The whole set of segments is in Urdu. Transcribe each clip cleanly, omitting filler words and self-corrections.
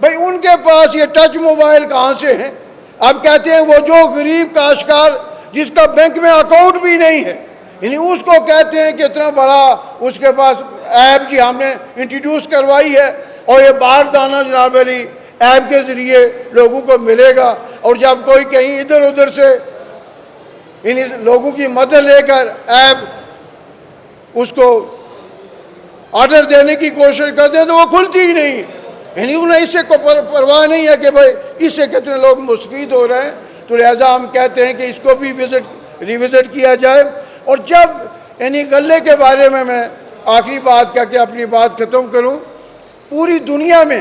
بھائی ان کے پاس یہ ٹچ موبائل کہاں سے ہیں؟ اب کہتے ہیں وہ جو غریب کاشتکار جس کا بینک میں اکاؤنٹ بھی نہیں ہے، یعنی اس کو کہتے ہیں کہ اتنا بڑا اس کے پاس ایپ جی ہم نے انٹروڈیوس کروائی ہے، اور یہ باردانہ جناب علی ایپ کے ذریعے لوگوں کو ملے گا، اور جب کوئی کہیں ادھر ادھر سے یعنی لوگوں کی مدد لے کر ایپ اس کو آرڈر دینے کی کوشش کرتے ہیں تو وہ کھلتی ہی نہیں ہے، یعنی انہیں اس سے کوئی پرواہ نہیں ہے کہ بھائی اس سے کتنے لوگ مستفید ہو رہے ہیں۔ تو لہٰذا ہم کہتے ہیں کہ اس کو بھی ریوزٹ کیا جائے۔ اور جب یعنی غلے کے بارے میں آخری بات کہہ کے اپنی بات ختم کروں، پوری دنیا میں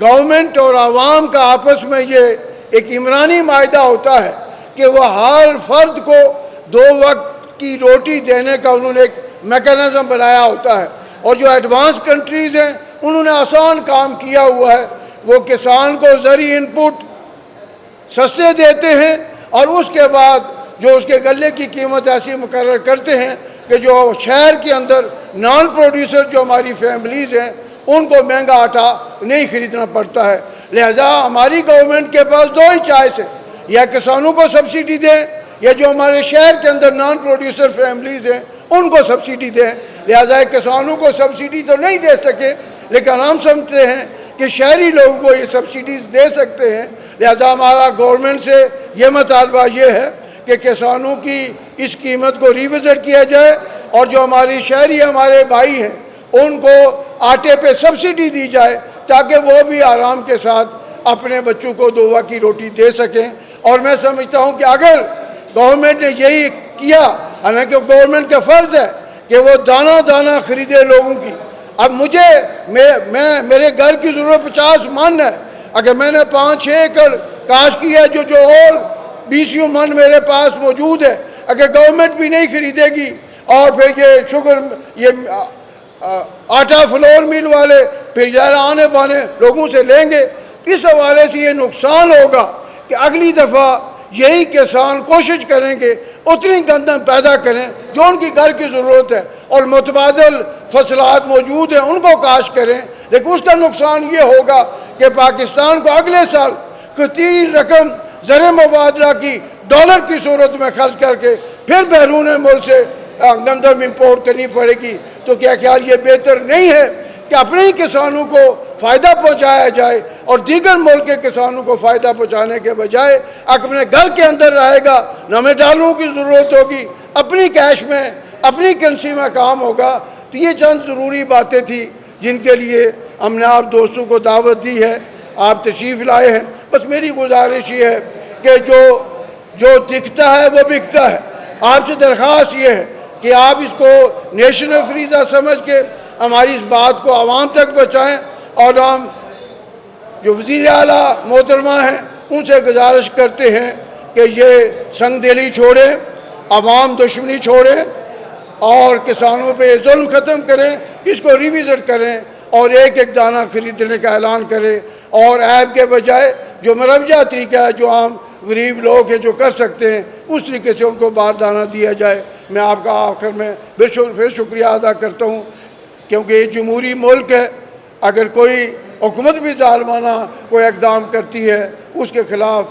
گورنمنٹ اور عوام کا آپس میں یہ ایک عمرانی معاہدہ ہوتا ہے کہ وہ ہر فرد کو 2 وقت کی روٹی دینے کا انہوں نے ایک میکانزم بنایا ہوتا ہے، اور جو ایڈوانس کنٹریز ہیں انہوں نے آسان کام کیا ہوا ہے، وہ کسان کو زرعی انپٹ سستے دیتے ہیں، اور اس کے بعد جو اس کے غلے کی قیمت ایسی مقرر کرتے ہیں کہ جو شہر کے اندر نان پروڈیوسر جو ہماری فیملیز ہیں ان کو مہنگا آٹا نہیں خریدنا پڑتا ہے۔ لہذا ہماری گورنمنٹ کے پاس 2 ہی چوائس ہے، یا کسانوں کو سبسڈی دیں، یا جو ہمارے شہر کے اندر نان پروڈیوسر فیملیز ہیں ان کو سبسڈی دیں۔ لہذا کسانوں کو سبسڈی تو نہیں دے سکے، لیکن ہم سمجھتے ہیں کہ شہری لوگوں کو یہ سبسڈیز دے سکتے ہیں۔ لہذا ہمارا گورنمنٹ سے یہ مطالبہ یہ ہے کہ کسانوں کی اس قیمت کو ریوزٹ کیا جائے، اور جو ہماری شہری ہمارے بھائی ہیں ان کو آٹے پہ سبسڈی دی جائے تاکہ وہ بھی آرام کے ساتھ اپنے بچوں کو 2 وقت کی روٹی دے سکیں۔ اور میں سمجھتا ہوں کہ اگر گورنمنٹ نے یہی کیا، حالانکہ گورنمنٹ کا فرض ہے کہ وہ دانہ دانہ خریدے لوگوں کی۔ اب میرے گھر کی ضرورت 50 من ہے، اگر میں نے 5-6 ایکڑ کاشت کی ہے جو اور 20 من میرے پاس موجود ہے، اگر گورنمنٹ بھی نہیں خریدے گی اور پھر یہ شوگر یہ آٹا فلور میل والے پھر ظاہر آنے بانے لوگوں سے لیں گے، اس حوالے سے یہ نقصان ہوگا کہ اگلی دفعہ یہی کسان کوشش کریں گے اتنی گندم پیدا کریں جو ان کی گھر کی ضرورت ہے، اور متبادل فصلات موجود ہیں ان کو کاشت کریں، لیکن اس کا نقصان یہ ہوگا کہ پاکستان کو اگلے سال کثیر رقم زر مبادلہ کی ڈالر کی صورت میں خرچ کر کے پھر بیرون ملک سے گندم امپورٹ کرنی پڑے گی۔ تو کیا خیال یہ بہتر نہیں ہے کہ اپنے ہی کسانوں کو فائدہ پہنچایا جائے، اور دیگر ملک کے کسانوں کو فائدہ پہنچانے کے بجائے اپنے گھر کے اندر رہے گا، نہ ہمیں ڈالروں کی ضرورت ہوگی، اپنی کیش میں اپنی کرنسی میں کام ہوگا۔ تو یہ چند ضروری باتیں تھیں جن کے لیے ہم نے آپ دوستوں کو دعوت دی ہے، آپ تشریف لائے ہیں۔ بس میری گزارش یہ ہے کہ جو دکھتا ہے وہ بکتا ہے۔ آپ سے درخواست یہ ہے کہ آپ اس کو نیشنل فریضہ سمجھ کے ہماری اس بات کو عوام تک پہنچائیں، اور ہم جو وزیر اعلیٰ محترمہ ہیں ان سے گزارش کرتے ہیں کہ یہ سنگ دلی چھوڑیں، عوام دشمنی چھوڑیں، اور کسانوں پہ ظلم ختم کریں، اس کو ریوزٹ کریں، اور ایک دانہ خریدنے کا اعلان کریں، اور ایپ کے بجائے جو مروجہ طریقہ ہے جو عام غریب لوگ ہیں جو کر سکتے ہیں اس طریقے سے ان کو باردانہ دیا جائے۔ میں آپ کا آخر میں پھر شکریہ ادا کرتا ہوں، کیونکہ یہ جمہوری ملک ہے، اگر کوئی حکومت بھی ظالمانہ کوئی اقدام کرتی ہے اس کے خلاف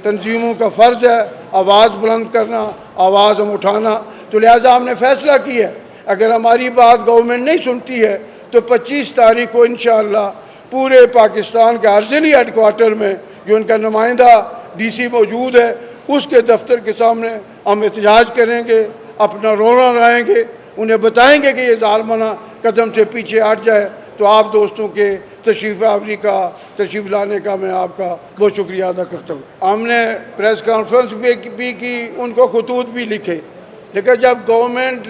تنظیموں کا فرض ہے آواز بلند کرنا، آواز ہم اٹھانا۔ تو لہٰذا ہم نے فیصلہ کیا ہے اگر ہماری بات گورنمنٹ نہیں سنتی ہے تو 25 تاریخ کو انشاءاللہ پورے پاکستان کے ہر ضلعی ہیڈ کوارٹر میں جو ان کا نمائندہ ڈی سی موجود ہے اس کے دفتر کے سامنے ہم احتجاج کریں گے، اپنا رونا رہیں گے، انہیں بتائیں گے کہ یہ ظالمانہ قدم سے پیچھے ہٹ جائے۔ تو آپ دوستوں کے تشریف لانے کا میں آپ کا بہت شکریہ ادا کرتا ہوں۔ ہم نے پریس کانفرنس بھی کی، ان کو خطوط بھی لکھے، لیکن جب گورنمنٹ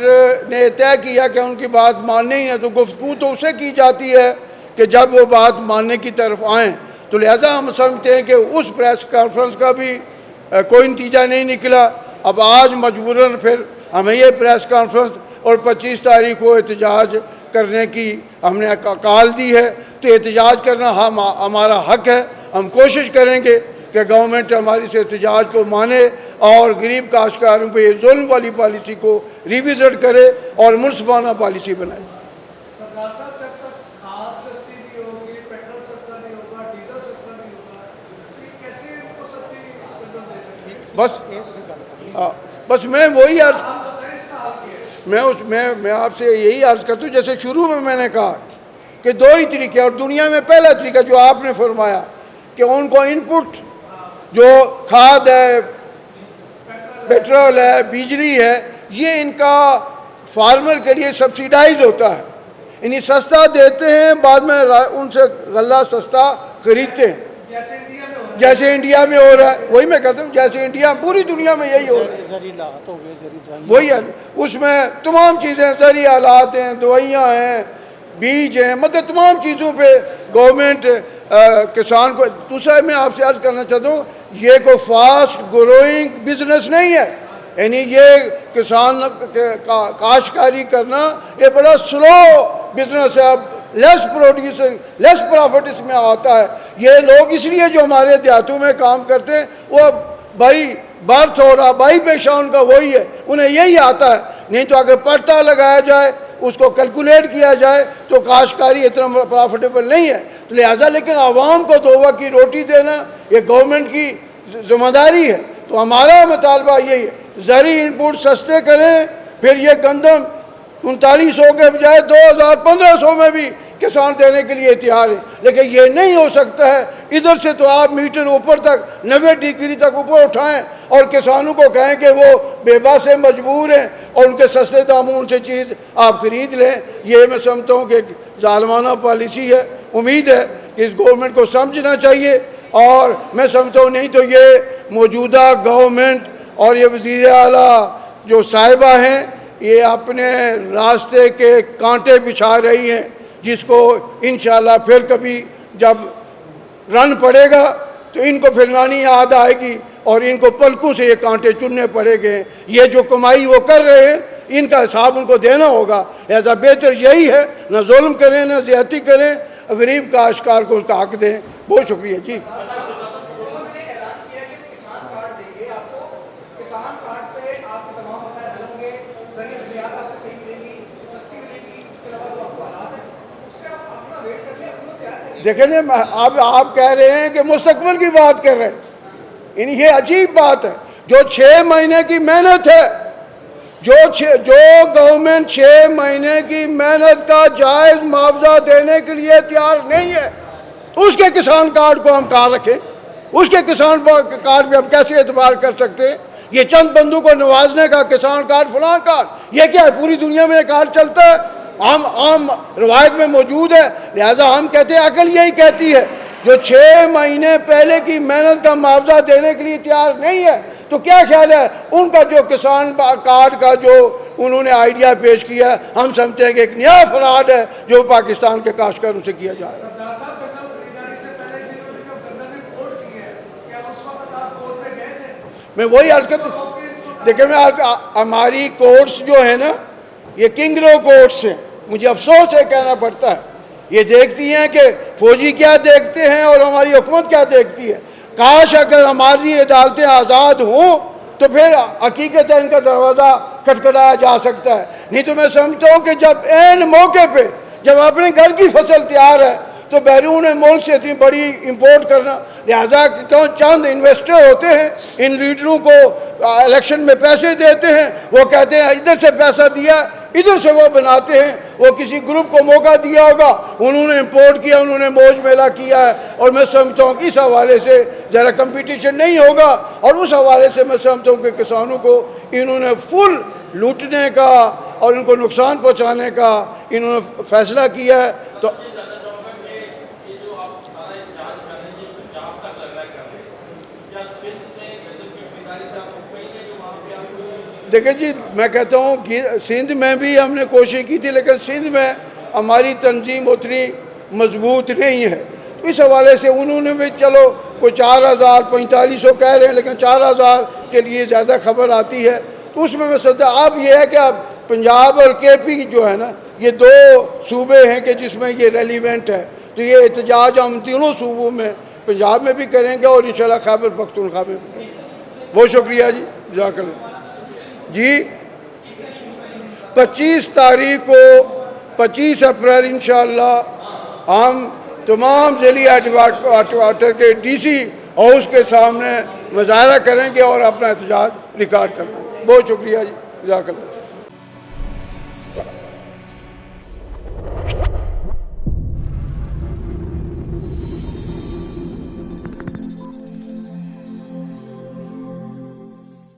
نے طے کیا کہ ان کی بات ماننی ہی ہے تو گفتگو تو اسے کی جاتی ہے کہ جب وہ بات ماننے کی طرف آئیں۔ تو لہٰذا ہم سمجھتے ہیں کہ اس پریس کانفرنس کا بھی کوئی نتیجہ نہیں نکلا۔ اب آج مجبوراً پھر ہمیں یہ پریس کانفرنس اور 25 تاریخ کو احتجاج کرنے کی ہم نے کال دی ہے، تو احتجاج کرنا ہمارا حق ہے۔ ہم کوشش کریں گے کہ گورنمنٹ ہماری سے احتجاج کو مانے اور غریب کاشتکاروں پہ یہ ظلم والی پالیسی کو ریوزٹ کرے اور منصفانہ پالیسی بنائے۔ سرکار صاحب جب تک کھاد سستی نہیں ہوگی، پیٹرول سستا نہیں ہوگا، بس بس میں وہی عرض میں آپ سے یہی عرض کرتا ہوں، جیسے شروع میں نے کہا کہ دو ہی طریقے، اور دنیا میں پہلا طریقہ جو آپ نے فرمایا کہ ان کو ان پٹ جو کھاد ہے، پیٹرول ہے، بجلی ہے، یہ ان کا فارمر کے لیے سبسیڈائز ہوتا ہے، انہیں سستا دیتے ہیں، بعد میں ان سے غلہ سستا خریدتے ہیں، جیسے انڈیا میں ہو رہا ہے۔ وہی میں کہتا ہوں، جیسے انڈیا، پوری دنیا میں یہی ہو رہا ہے، وہی ہے، اس میں تمام چیزیں، زرعی آلات ہیں، دوائیاں ہیں، بیج ہیں، مطلب تمام چیزوں پہ گورنمنٹ کسان کو۔ دوسرا میں آپ سے عرض کرنا چاہتا ہوں، یہ کوئی فاسٹ گروئنگ بزنس نہیں ہے، یعنی یہ کسان کاشتکاری کرنا یہ بڑا سلو بزنس ہے، لیس پروڈیوسنگ، لیس پرافٹ اس میں آتا ہے۔ یہ لوگ اس لیے جو ہمارے دیہاتوں میں کام کرتے ہیں، وہ بھائی برتھ ہو رہا، بھائی پیشہ ان کا وہی ہے، انہیں یہی آتا ہے، نہیں تو اگر پڑتا لگایا جائے، اس کو کیلکولیٹ کیا جائے تو کاشتکاری اتنا پرافٹیبل نہیں ہے۔ تو لہٰذا لیکن عوام کو 2 وقت کی روٹی دینا یہ گورنمنٹ کی ذمہ داری ہے۔ تو ہمارا مطالبہ یہی ہے، زرعی انپوٹ سستے کریں، پھر یہ گندم 3900 کے بجائے 2500 میں بھی کسان دینے کے لیے تیار ہے، لیکن یہ نہیں ہو سکتا ہے ادھر سے تو آپ میٹر اوپر تک 90 ڈگری تک اوپر اٹھائیں اور کسانوں کو کہیں کہ وہ بے بس سے مجبور ہیں اور ان کے سستے داموں ان سے چیز آپ خرید لیں۔ یہ میں سمجھتا ہوں کہ ظالمانہ پالیسی ہے۔ امید ہے کہ اس گورنمنٹ کو سمجھنا چاہیے، اور میں سمجھتا ہوں نہیں تو یہ موجودہ گورنمنٹ اور یہ وزیر اعلیٰ جو صاحبہ ہیں، یہ اپنے راستے کے کانٹے بچھا رہی ہیں، جس کو انشاءاللہ پھر کبھی جب رن پڑے گا تو ان کو پھر نانی یاد آئے گی اور ان کو پلکوں سے یہ کانٹے چننے پڑے گے۔ یہ جو کمائی وہ کر رہے ہیں، ان کا حساب ان کو دینا ہوگا، لہذا بہتر یہی ہے نہ ظلم کریں نہ زیادتی کریں، غریب کاشتکار کو اس کا حق دیں۔ بہت شکریہ جی۔ دیکھیں جی، اب آپ کہہ رہے ہیں کہ مستقبل کی بات کر رہے ہیں، یعنی یہ عجیب بات ہے۔ جو 6 مہینے کی محنت ہے، جو گورنمنٹ 6 مہینے کی محنت کا جائز معاوضہ دینے کے لیے تیار نہیں ہے، اس کے کسان کارڈ کو ہم کہاں رکھیں؟ اس کے کسان کارڈ پہ ہم کیسے اعتبار کر سکتے ہیں؟ یہ چند بندوں کو نوازنے کا کسان کارڈ، فلاں کارڈ، یہ کیا ہے؟ پوری دنیا میں یہ کارڈ چلتا ہے، عام روایت میں موجود ہے۔ لہٰذا ہم کہتے ہیں، عقل یہی کہتی ہے، جو 6 مہینے پہلے کی محنت کا معاوضہ دینے کے لیے تیار نہیں ہے، تو کیا خیال ہے ان کا جو کسان کارڈ کا جو انہوں نے آئیڈیا پیش کیا ہے، ہم سمجھتے ہیں کہ ایک نیا فراڈ ہے جو پاکستان کے کاشتکاروں سے کیا جائے۔ میں وہی عرض کرتا ہوں، دیکھیں میں ہماری کورٹس جو ہیں نا، یہ کنگرو کورٹس ہیں، مجھے افسوس ہے کہنا پڑتا ہے، یہ دیکھتی ہیں کہ فوجی کیا دیکھتے ہیں اور ہماری حکومت کیا دیکھتی ہے۔ کاش اگر ہماری عدالتیں آزاد ہوں تو پھر حقیقت ان کا دروازہ کھٹکھٹایا جا سکتا ہے، نہیں تو میں سمجھتا ہوں کہ جب عین موقع پہ جب اپنے گھر کی فصل تیار ہے تو بیرون ملک سے اتنی بڑی امپورٹ کرنا، لہٰذا چند انویسٹر ہوتے ہیں، ان لیڈروں کو الیکشن میں پیسے دیتے ہیں، وہ کہتے ہیں ادھر سے پیسہ دیا، ادھر سے وہ بناتے ہیں، وہ کسی گروپ کو موقع دیا ہوگا، انہوں نے امپورٹ کیا، انہوں نے موج میلہ کیا ہے، اور میں سمجھتا ہوں کہ اس حوالے سے ذرا کمپٹیشن نہیں ہوگا، اور اس حوالے سے میں سمجھتا ہوں کہ کسانوں کو انہوں نے فل لوٹنے کا اور ان کو نقصان پہنچانے کا انہوں نے فیصلہ کیا ہے۔ تو دیکھیں جی، میں کہتا ہوں کہ سندھ میں بھی ہم نے کوشش کی تھی، لیکن سندھ میں ہماری تنظیم اتنی مضبوط نہیں ہے، اس حوالے سے انہوں نے بھی چلو کوئی 4000 4500 کہہ رہے ہیں، لیکن 4000 کے لیے زیادہ خبر آتی ہے، تو اس میں سمجھتا اب یہ ہے کہ اب پنجاب اور کے پی جو ہے نا، یہ 2 صوبے ہیں کہ جس میں یہ ریلیونٹ ہے، تو یہ احتجاج ہم تینوں صوبوں میں، پنجاب میں بھی کریں گے اور انشاءاللہ خیبر پختونخوا میں بھی کریں گے۔ بہت شکریہ جی، جزاک اللہ جی۔ 25 تاریخ کو 25 اپریل انشاءاللہ ہم تمام ضلعی ہیڈ کوارٹر کے ڈی سی اور اس کے سامنے مظاہرہ کریں گے اور اپنا احتجاج ریکارڈ کریں گے. بہت شکریہ جی. جزاک اللہ.